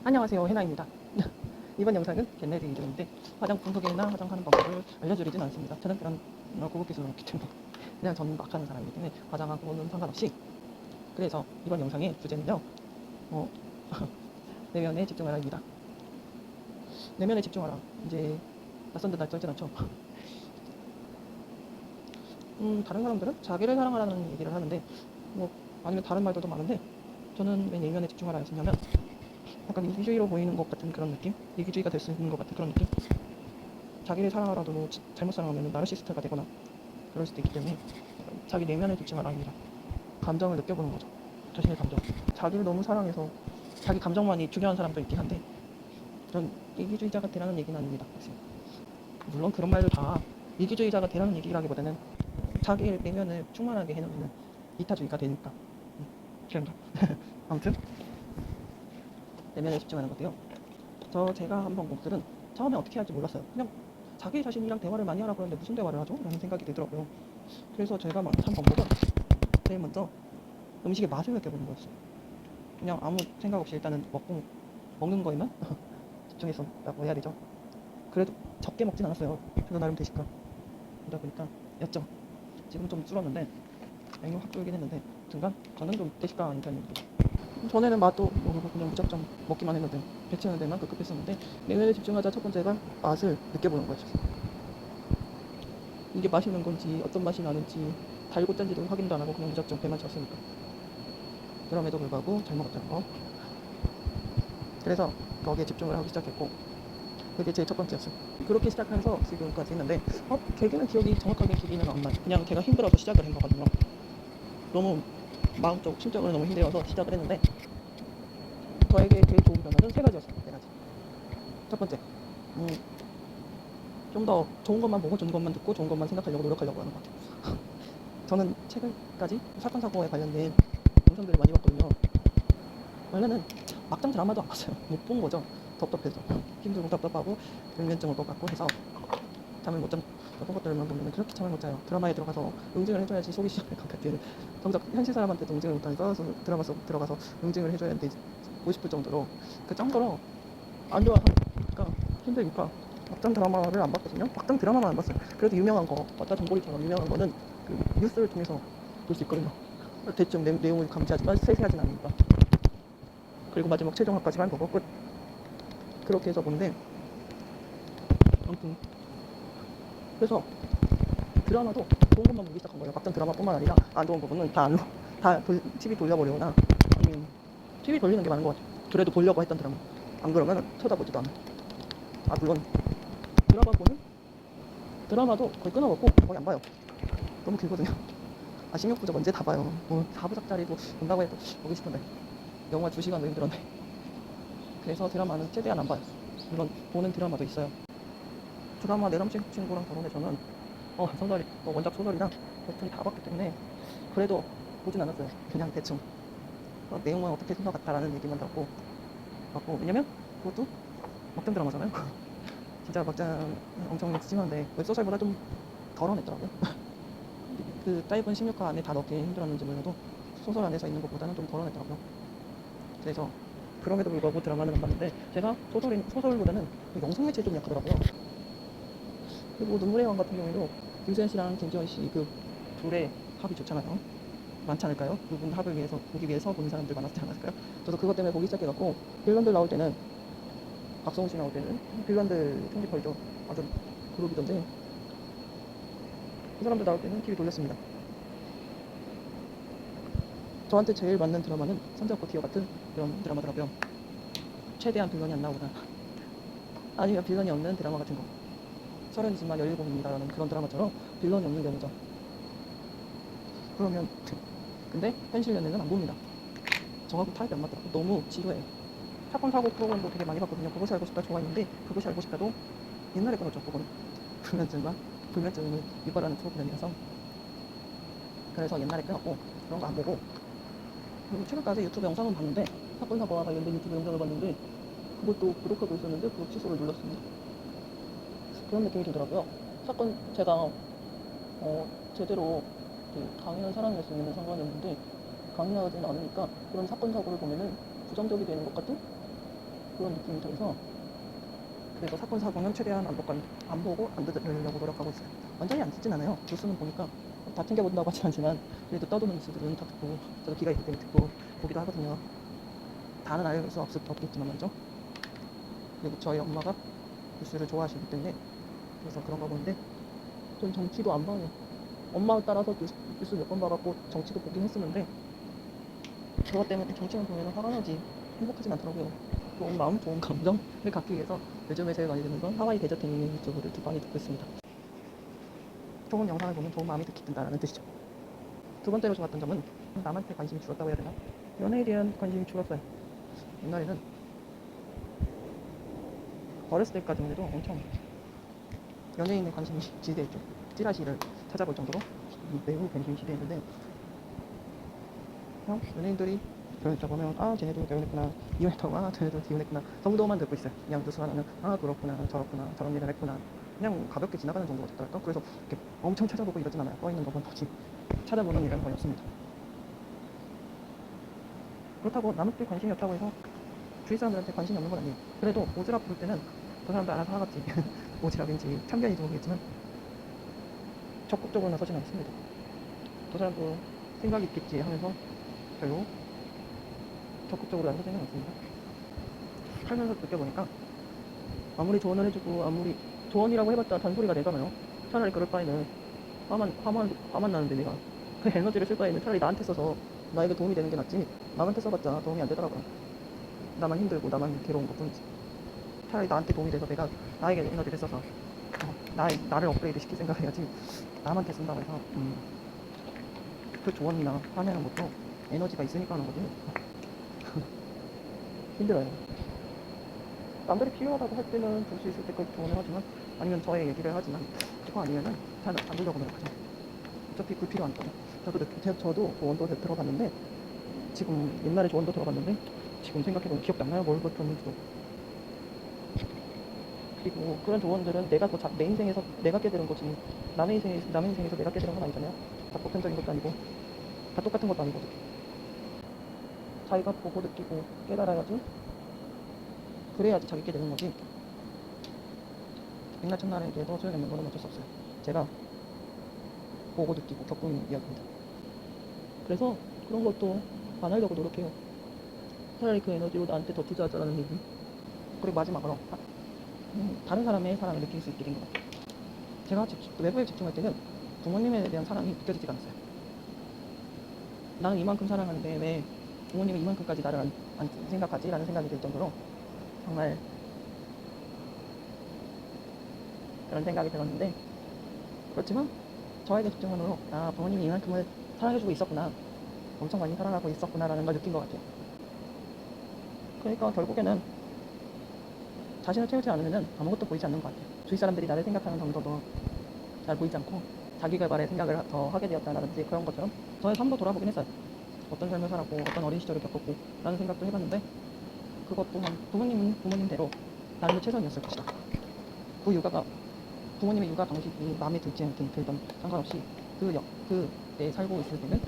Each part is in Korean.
안녕하세요, 해나입니다. 이번 영상은 겟레디 이전인데 화장품 소개나 화장하는 방법을 알려드리진 않습니다. 저는 그런 고급 기술은 없기 때문에 그냥 저는 막 하는 사람이기 때문에 화장하고는 상관없이. 그래서 이번 영상의 주제는요, 어, 내면에 집중하라입니다. 내면에 집중하라. 이제 낯선 듯 낯설진 않죠. 다른 사람들은 자기를 사랑하라는 얘기를 하는데 뭐 아니면 다른 말들도 많은데 저는 왜 내면에 집중하라 했냐면 약간 이기주의로 보이는 것 같은 그런 느낌? 이기주의가 될 수 있는 것 같은 그런 느낌? 자기를 사랑하라도 뭐 잘못 사랑하면 나르시스트가 되거나 그럴 수도 있기 때문에 자기 내면에 집중하라 합니다. 감정을 느껴보는 거죠. 자신의 감정. 자기를 너무 사랑해서 자기 감정만이 중요한 사람도 있긴 한데 그런 이기주의자가 되라는 얘기는 아닙니다. 물론 그런 말들 다 이기주의자가 되라는 얘기라기보다는 자기 내면을 충만하게 해놓으면 이타주의가 되니까. 그런가? 아무튼 내면에 집중하는 것도요. 제가 한번 공들은 처음에 어떻게 할지 몰랐어요. 그냥 자기 자신이랑 대화를 많이 하라 그러는데 무슨 대화를 하죠? 라는 생각이 들더라고요. 그래서 제가 한 방법은 제일 먼저 음식의 맛을 느껴보는 거였어요. 그냥 아무 생각 없이 일단은 먹는 거에만 집중했었다고 해야 되죠. 그래도 적게 먹진 않았어요. 저도 나름 대식가. 그러다 보니까 였죠. 지금 좀 줄었는데 양이 확 줄긴 했는데 등간 저는 좀 대식가 아닌 편입니다. 전에는 맛도 모르고 그냥 무작정 먹기만 했는데 배 채우는 데만 급급했었는데 내면에 집중하자 첫 번째가 맛을 느껴보는 거였어요. 이게 맛있는 건지 어떤 맛이 나는지 달고 짠지도 확인도 안 하고 그냥 무작정 배만 채웠으니까. 그럼에도 불구하고 잘 먹었다는 거. 그래서 거기에 집중을 하기 시작했고 그게 제 첫 번째였어요. 그렇게 시작해서 지금까지 했는데 계기는 기억이 정확하게 기기는 안 나요. 그냥 제가 힘들어서 시작을 한 거거든요. 너무 마음적 심적으로 너무 힘들어서 시작을 했는데 저에게 제일 좋은 변화는 세 가지였어요. 세 가지. 첫 번째, 좀 더 좋은 것만 보고 좋은 것만 듣고 좋은 것만 생각하려고 노력하려고 하는 것 같아요. 저는 최근까지 사건 사고에 관련된 영상들을 많이 봤거든요. 원래는 막장 드라마도 안 봤어요. 못 본 거죠. 답답해서 힘들고 답답하고 불면증 올 것 같고 해서 잠을 못 잡고 그런 것들만 보면 그렇게 잠을 못 자요. 드라마에 들어가서 응징을 해줘야지 속이 시원할 것 같은 정작 현실 사람한테도 응징을 못하니까 드라마 속 들어가서 응징을 해줘야 되고 싶을 정도로 그 정도로 안 좋아하니까 힘드니까 막장 드라마를 안 봤거든요. 막장 드라마만 안 봤어요. 그래도 유명한 거 왔다 정보리처럼 유명한 거는 그 뉴스를 통해서 볼 수 있거든요. 대충 내용을 감지하지만 세세하진 않으니까. 그리고 마지막 최종화까지만 보고 끝. 그렇게 해서 보는데 아무튼 그래서 드라마도 좋은 것만 보기 시작한 거예요. 막장 드라마뿐만 아니라 안 좋은 부분은 TV 돌려버리거나 아니면 TV 돌리는 게 많은 것 같아요. 그래도 보려고 했던 드라마 안 그러면 쳐다보지도 않아요. 물론 드라마도 거의 끊어먹고 거의 안 봐요. 너무 길거든요. 16부작 언제 다 봐요. 뭐 4부작짜리도 본다고 해도 보기 싶은데 영화 2시간도 힘들었네. 그래서 드라마는 최대한 안 봐요. 물론 보는 드라마도 있어요. 드라마 내 남자친구랑 결혼해서는 소설이 원작 소설이랑 웹툰 다 봤기 때문에 그래도 보진 않았어요. 그냥 대충 내용은 어떻게 생각 같다라는 얘기만 들었고 봤고. 왜냐면 그것도 막장 드라마잖아요. 진짜 막장 엄청 심한데 웹소설보다 좀 덜어냈더라고요. 그 짧은 16화 안에 다 넣기 힘들었는지 몰라도 소설 안에서 있는 것보다는 좀 덜어냈더라고요. 그래서 그럼에도 불구하고 드라마는 안 봤는데 제가 소설보다는 그 영상 매체에 좀 약하더라고요. 그리고 눈물의 왕 같은 경우에도 김수현 씨랑 김지원 씨 그 둘의 합이 좋잖아요. 많지 않을까요? 그분 합을 위해서 보기 위해서 보는 사람들 많았지 않았을까요? 저도 그것 때문에 보기 시작해갖고 빌런들 나올 때는 박성훈 씨 나올 때는 빌런들 편집컬죠. 아주 그룹이던데 그 사람들 나올 때는 TV 돌렸습니다. 저한테 제일 맞는 드라마는 선지압고 티어 같은 그런 드라마더라고요. 최대한 빌런이 안 나오거나 아니면 빌런이 없는 드라마 같은 거. 30이지만 17입니다라는 그런 드라마처럼 빌런이 없는 경우죠. 그러면 근데 현실 연애는 안 봅니다. 저하고 타입이 안 맞더라고. 너무 지루해요. 사건 사고 프로그램도 되게 많이 봤거든요. 그것이 알고 싶다 좋아했는데 그것이 알고 싶다도 옛날에 끊었죠. 그건 불면증을 유발하는 프로그램이라서 그래서 옛날에 끊었고 그런 거 안 보고. 그리고 최근까지 유튜브 영상은 봤는데 사건 사고와 관련된 유튜브 영상을 봤는데 그것도 구독하고 있었는데 구독 취소를 눌렀습니다. 그런 느낌이 들더라고요. 사건 제가 제대로 강인한 사람이 했으면 상관이 없는데 강인하지는 않으니까 그런 사건 사고를 보면은 부정적이 되는 것 같은 그런 느낌이 들어서 그래서 사건 사고는 최대한 안 보고 안 들으려고 노력하고 있어요. 완전히 안 듣진 않아요. 뉴스는 보니까 다 챙겨본다고 하진 않지만 그래도 떠도는 뉴스들은 다 듣고 저도 귀가 있기 때문에 듣고 보기도 하거든요. 다는 알 수 없겠지만 말이죠. 그리고 저희 엄마가 뉴스를 좋아하시기 때문에 그래서 그런 거 보는데 전 정치도 안 봐요. 엄마 따라서 뉴스 몇 번 봐갖고 정치도 보긴 했었는데 그것 때문에 정치만 보면 화가 나지 행복하진 않더라고요. 좋은 마음, 좋은 감정을 갖기 위해서 요즘에 제일 많이 듣는 건 하와이 데저트님 유튜브를 두 많이 듣고 있습니다. 좋은 영상을 보면 좋은 마음이 듣기 든다는 뜻이죠. 두 번째로 좋았던 점은 남한테 관심이 줄었다고 해야 되나? 연애에 대한 관심이 줄었어요. 옛날에는 어렸을 때까지만 해도 엄청 연예인에 관심이 지대했죠. 찌라시를 찾아볼 정도로 매우 관심이 지대했는데 그냥 연예인들이 결혼했다 보면 아 쟤네도 결혼했구나, 이혼했다고 아 쟤네도 이혼했구나 정도만 듣고 있어요. 그냥 뉴스 하나는 아 그렇구나 저렇구나 저런 일을 했구나 그냥 가볍게 지나가는 정도가 됐달까. 그래서 이렇게 엄청 찾아보고 이러진 않아요. 떠있는 것만 보지 찾아보는 일은 거의 없습니다. 그렇다고 남한테 관심이 없다고 해서 주위 사람들한테 관심이 없는 건 아니에요. 그래도 오지랖 볼 때는 그 사람도 알아서 하겠지 오지랖인지 참견인지 모르겠지만 적극적으로 나서진 않습니다. 그 사람도 생각이 있겠지 하면서 별로 적극적으로 나서지는 않습니다. 살면서 느껴보니까 아무리 조언을 해주고 아무리 조언이라고 해봤자 잔소리가 되잖아요. 차라리 그럴 바에는 화만 나는데 내가 그 에너지를 쓸 바에는 차라리 나한테 써서 나에게 도움이 되는 게 낫지 남한테 써봤자 도움이 안 되더라고요. 나만 힘들고 나만 괴로운 것 뿐이지. 차라리 나한테 도움이 돼서 내가 나에게 에너지를 써서 나를 업그레이드 시킬 생각을 해야지 남한테 쓴다고 해서 그 조언이나 화내는 것도 에너지가 있으니까 하는 거지 힘들어요. 남들이 필요하다고 할 때는 줄 수 있을 때까지 조언을 하지만 아니면 저의 얘기를 하지만 그거 아니면은 잘 안 들려고 노력하죠. 어차피 불필요하니까. 저도 조언도 들어봤는데 지금 옛날에 조언도 들어봤는데 지금 생각해보면 기억도 안 나요. 뭘 들었는지도. 그리고 그런 조언들은 내가 내 인생에서 내가 깨달은 거지 남의 인생에서 내가 깨달은 건 아니잖아요. 다 보편적인 것도 아니고 다 똑같은 것도 아니거든. 자기가 보고 느끼고 깨달아야지 그래야지 자기 깨닫는 거지. 백날 첫날에게도 소용없는 거는 어쩔 수 없어요. 제가 보고 느끼고 겪은 이야기입니다. 그래서 그런 것도 안 하려고 노력해요. 차라리 그 에너지로 나한테 더 투자하자라는 얘기. 그리고 마지막으로 다른 사람의 사랑을 느낄 수 있게 된 것 같아요. 제가 외부에 집중할 때는 부모님에 대한 사랑이 느껴지지가 않았어요. 나는 이만큼 사랑하는데 왜 부모님이 이만큼까지 나를 안 생각하지? 라는 생각이 들 정도로 정말 그런 생각이 들었는데 그렇지만 저에게 집중만으로 아 부모님이 이만큼을 사랑해주고 있었구나 엄청 많이 사랑하고 있었구나 라는 걸 느낀 것 같아요. 그러니까 결국에는 자신을 채우지 않으면 아무것도 보이지 않는 것 같아요. 주위 사람들이 나를 생각하는 정도도 잘 보이지 않고 자기 개발의 생각을 더 하게 되었다라든지 그런 것처럼 저의 삶도 돌아보긴 했어요. 어떤 삶을 살았고 어떤 어린 시절을 겪었고 라는 생각도 해봤는데 그것 또한 부모님은 부모님대로 나름의 최선이었을 것이다. 그 육아가 부모님의 육아 방식이 마음에 들지 않든 들던 상관없이 그때 살고 있을 때는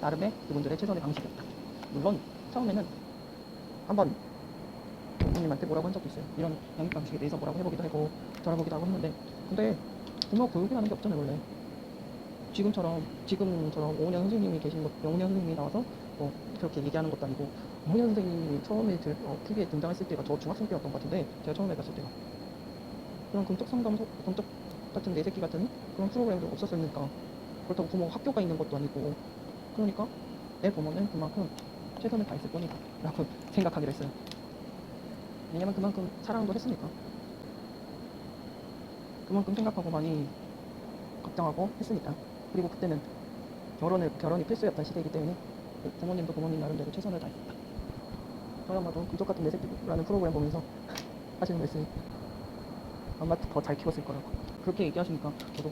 나름의 그분들의 최선의 방식이었다. 물론 처음에는 한번 부모님한테 뭐라고 한 적도 있어요. 이런 양육 방식에 대해서 뭐라고 해보기도 하고 돌아보기도 하고 했는데 근데 부모 교육이라는 게 없잖아요 원래. 지금처럼 5년 선생님이 계신 것 5년 선생님이 나와서 뭐 그렇게 얘기하는 것도 아니고 5년 선생님이 처음에 TV에 등장했을 때가 저 중학생 때였던 것 같은데 제가 처음에 봤을 때가 그런 금쪽 상담소 금쪽 같은 내 새끼 같은 그런 프로그램도 없었으니까 그렇다고 부모 학교가 있는 것도 아니고 그러니까 내 부모는 그만큼 최선을 다했을 뿐이다 라고 생각하기로 했어요. 왜냐면 그만큼 사랑도 했으니까 그만큼 생각하고 많이 걱정하고 했으니까. 그리고 그때는 결혼이 필수였던 시대이기 때문에 부모님도 부모님 나름대로 최선을 다했다. 저희 엄마도 금쪽 같은 내 새끼라는 프로그램 보면서 하시는 말씀이 아마 더 잘 키웠을 거라고 그렇게 얘기하시니까 저도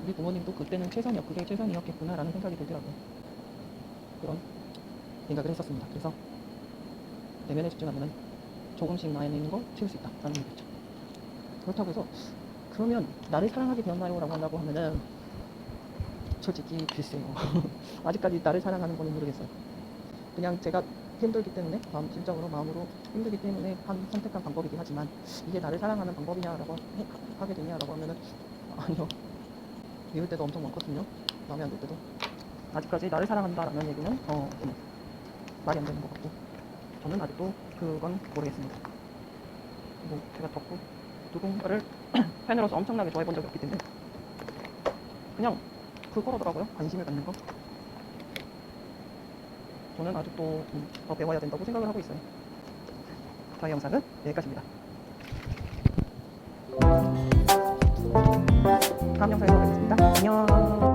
우리 부모님도 그때는 그게 최선이었겠구나 라는 생각이 들더라고요. 그런 생각을 했었습니다. 그래서 내면에 집중하면 조금씩 나에 있는 걸 채울 수 있다 라는 얘기죠. 그렇다고 해서 그러면 나를 사랑하게 되었나요? 라고 한다고 하면은 솔직히 글쎄요. 아직까지 나를 사랑하는 거는 모르겠어요. 그냥 제가 힘들기 때문에 심적으로 마음으로 힘들기 때문에 선택한 방법이긴 하지만 이게 나를 사랑하는 방법이냐라고 하게 되냐라고 하면은 아니요. 미울 때도 엄청 많거든요. 마음에 안 들 때도. 아직까지 나를 사랑한다라는 얘기는 좀 말이 안 되는 것 같고 저는 아직도 그건 모르겠습니다. 뭐 제가 덕후 누군가를 팬으로서 엄청나게 좋아해 본 적이 없기 때문에 그냥 그거라더라고요. 관심을 갖는 거. 저는 아직도 더 배워야 된다고 생각을 하고 있어요. 저의 영상은 여기까지입니다. 다음 영상에서 뵙겠습니다. 안녕.